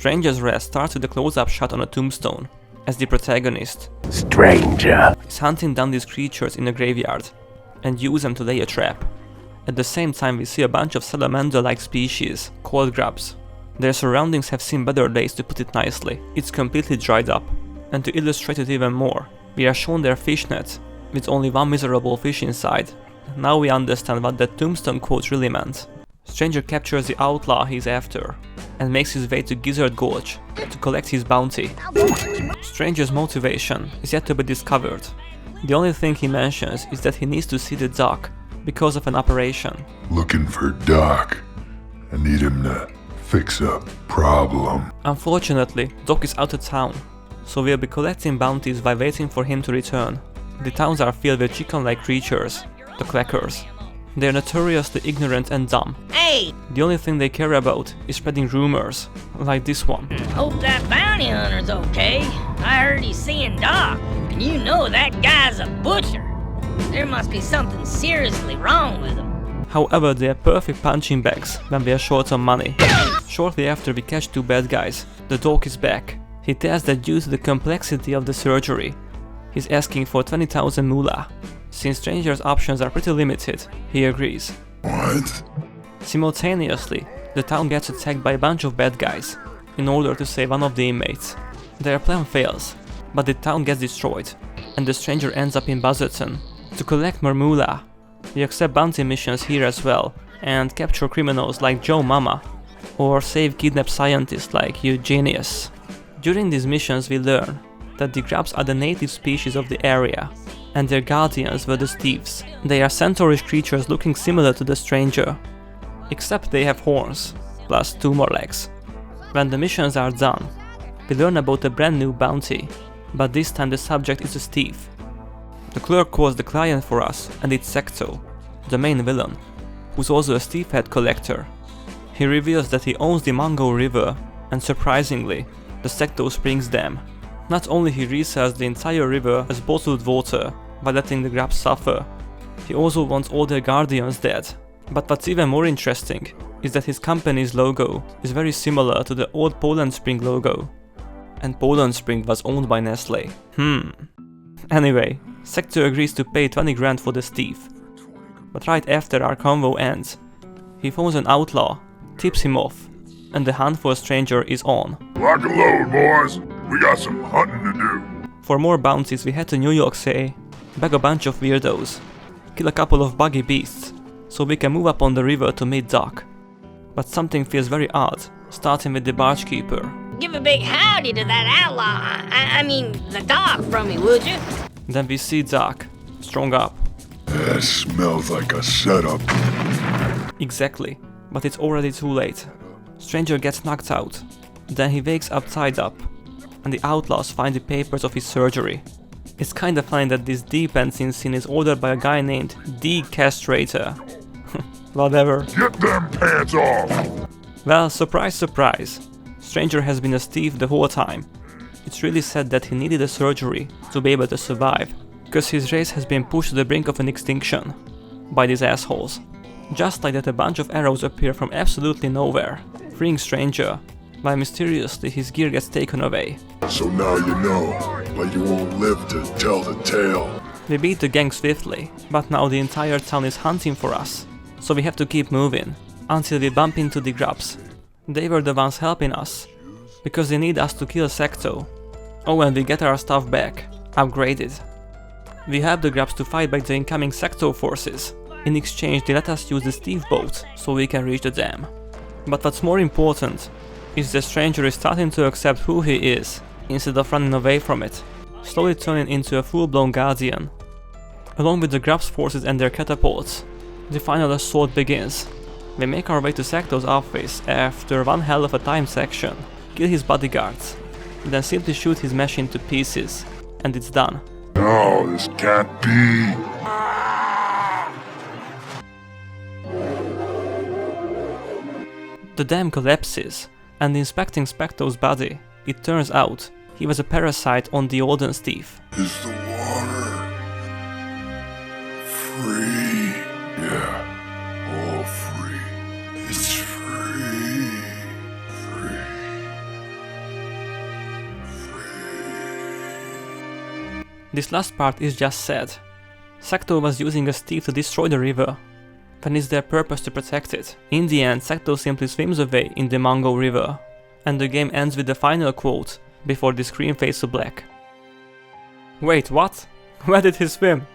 Stranger's Rest starts with a close-up shot on a tombstone, as the protagonist, Stranger, is hunting down these creatures in a graveyard, and use them to lay a trap. At the same time we see a bunch of salamander-like species, called grubs. Their surroundings have seen better days, to put it nicely. It's completely dried up. And to illustrate it even more, we are shown their fishnet, with only one miserable fish inside. Now we understand what that tombstone quote really meant. Stranger captures the outlaw he's after, and makes his way to Gizzard Gorge to collect his bounty. Stranger's motivation is yet to be discovered. The only thing he mentions is that he needs to see the Doc because of an operation. Looking for Doc. I need him to fix a problem. Unfortunately, Doc is out of town, so we'll be collecting bounties while waiting for him to return. The towns are filled with chicken-like creatures, the clackers. They're notoriously ignorant and dumb. Hey! The only thing they care about is spreading rumors, like this one. Hope that bounty hunter's okay. I heard he's seeing Doc, and you know that guy's a butcher. There must be something seriously wrong with him. However, they are perfect punching bags when we are short on money. Shortly after we catch two bad guys, the Doc is back. He tells that due to the complexity of the surgery, he's asking for 20,000 moolah. Since Stranger's options are pretty limited, he agrees. What? Simultaneously, the town gets attacked by a bunch of bad guys, in order to save one of the inmates. Their plan fails, but the town gets destroyed, and the Stranger ends up in Buzzarton to collect more moolah. We accept bounty missions here as well, and capture criminals like Joe Mama, or save kidnapped scientists like Eugenius. During these missions we learn that the grubs are the native species of the area, and their guardians were the thieves. They are centaurish creatures looking similar to the Stranger, except they have horns, plus 2 more legs. When the missions are done, we learn about a brand new bounty, but this time the subject is a thief. The clerk calls the client for us, and it's Secto, the main villain, who's also a thief head collector. He reveals that he owns the Mungo River, and surprisingly, the Secto Springs Dam. Not only he resells the entire river as bottled water by letting the grubs suffer, he also wants all their guardians dead. But what's even more interesting is that his company's logo is very similar to the old Poland Spring logo. And Poland Spring was owned by Nestle. Anyway, Sector agrees to pay 20 grand for the thief. But right after our convo ends, he phones an outlaw, tips him off, and the hunt for a Stranger is on. Lock and load, boys. We got some hunting to do. For more bounties we head to New York City, bag a bunch of weirdos, kill a couple of buggy beasts, so we can move up on the river to meet Doc. But something feels very odd, starting with the bargekeeper. Give a big howdy to that outlaw, I mean, the Doc from me, would you? Then we see Doc, strung up. That smells like a setup. Exactly, but it's already too late. Stranger gets knocked out, then he wakes up tied up, and the outlaws find the papers of his surgery. It's kinda funny that this D-Benzene scene is ordered by a guy named D-Castrator. Whatever. Get them pants off! Well, surprise surprise, Stranger has been a thief the whole time. It's really sad that he needed a surgery to be able to survive, because his race has been pushed to the brink of an extinction by these assholes. Just like that, a bunch of arrows appear from absolutely nowhere, freeing Stranger, while mysteriously his gear gets taken away. So now you know, but you won't live to tell the tale. We beat the gang swiftly, but now the entire town is hunting for us, so we have to keep moving, until we bump into the grubs. They were the ones helping us, because they need us to kill Secto. Oh, and we get our stuff back, upgraded. We help the grubs to fight back the incoming Secto forces. In exchange they let us use the Steve boat, so we can reach the dam. But what's more important is the Stranger is starting to accept who he is, instead of running away from it, slowly turning into a full-blown guardian. Along with the grubs forces and their catapults, the final assault begins. We make our way to Secto's office after one hell of a time section, kill his bodyguards, then simply shoot his machine to pieces, and it's done. No, this can't be. The dam collapses, and inspecting Specto's body, it turns out he was a parasite on the Olden thief. Is the water free? Yeah, all free. It's free. Free. This last part is just sad. Sector was using a stick to destroy the river. Then it's their purpose to protect it. In the end, Sector simply swims away in the Mango River. And the game ends with the final quote, before the screen fades to black. Wait, what? Where did he swim?